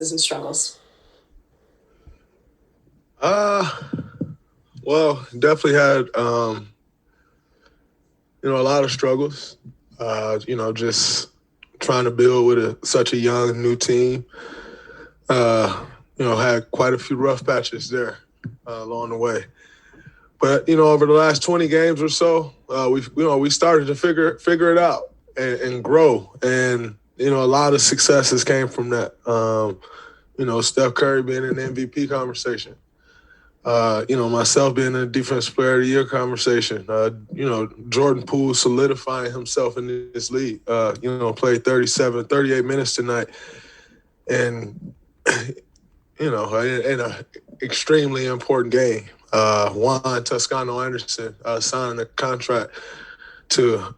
and struggles? Well, definitely had, a lot of struggles. Just trying to build with such a young, new team. Had quite a few rough patches there along the way. But, over the last 20 games or so, we started to figure it out and grow. And, a lot of successes came from that. Steph Curry being in the MVP conversation. Myself being in the Defensive Player of the Year conversation. Jordan Poole solidifying himself in this league. Played 38 minutes tonight. And, in an extremely important game. Juan Toscano-Anderson signed a contract to,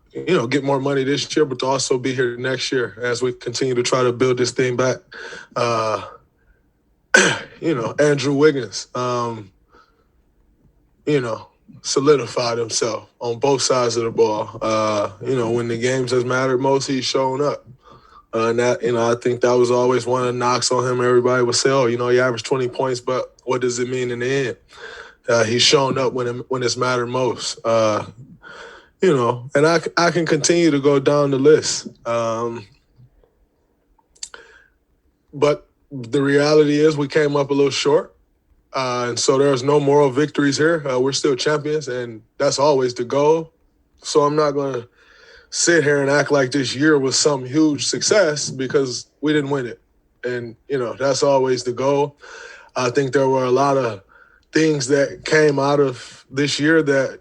get more money this year, but to also be here next year as we continue to try to build this thing back. Andrew Wiggins, solidified himself on both sides of the ball. When the games has mattered most, he's shown up. And that, I think that was always one of the knocks on him. Everybody would say, he averaged 20 points, but what does it mean in the end? He's shown up when it's mattered most. And I can continue to go down the list. But the reality is we came up a little short. And so there's no moral victories here. We're still champions, and that's always the goal. So I'm not going to sit here and act like this year was some huge success because we didn't win it. And, that's always the goal. I think there were a lot of things that came out of this year that,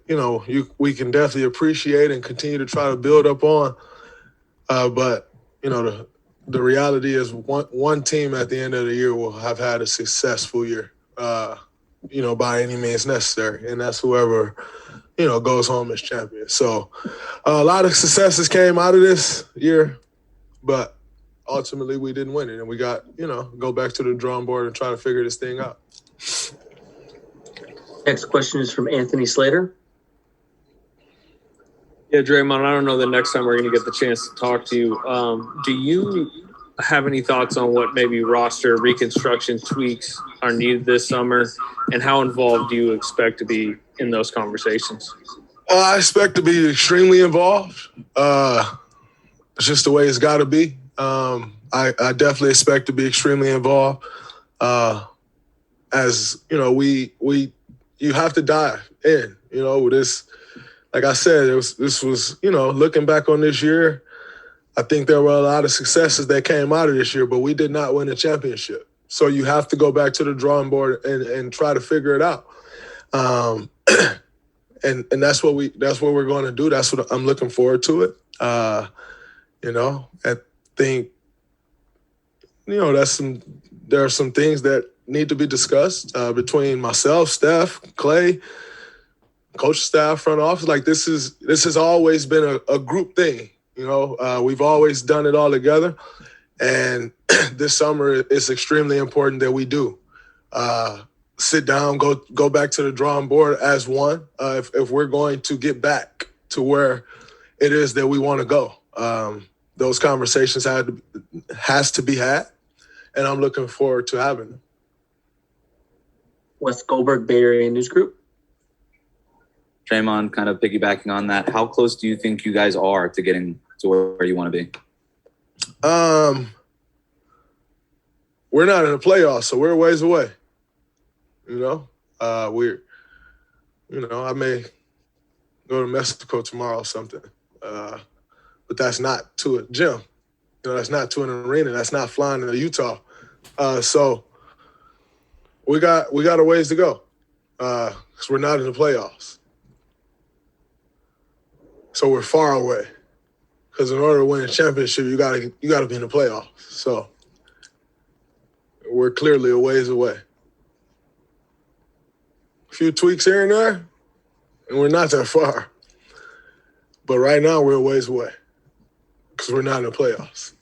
we can definitely appreciate and continue to try to build up on. But, the reality is one team at the end of the year will have had a successful year, by any means necessary. And that's whoever, goes home as champion. So a lot of successes came out of this year, but ultimately we didn't win it. And we got, go back to the drawing board and try to figure this thing out. Next question is from Anthony Slater. Yeah, Draymond, I don't know the next time we're going to get the chance to talk to you. Do you have any thoughts on what maybe roster reconstruction tweaks are needed this summer, and how involved do you expect to be in those conversations? I expect to be extremely involved. It's just the way it's got to be. I definitely expect to be extremely involved. As you have to dive in. This, like I said, this was looking back on this year, I think there were a lot of successes that came out of this year, but we did not win a championship. So you have to go back to the drawing board and try to figure it out. And that's what we're going to do. That's what I'm looking forward to it. I think, there are some things that need to be discussed between myself, Steph, Klay, coach staff, front office. Like this has always been a group thing. We've always done it all together. And this summer it's extremely important that we do sit down, go back to the drawing board as one if we're going to get back to where it is that we want to go. Those conversations has to be had, and I'm looking forward to having them. Wes Goldberg, Bay Area News Group. Draymond, kind of piggybacking on that, how close do you think you guys are to getting to where you want to be? We're not in the playoffs, so we're a ways away. I may go to Mexico tomorrow or something, but that's not to a gym. That's not to an arena. That's not flying to Utah. So we got a ways to go because we're not in the playoffs. So we're far away because in order to win a championship, you gotta be in the playoffs. So we're clearly a ways away. A few tweaks here and there, and we're not that far. But right now, we're a ways away because we're not in the playoffs.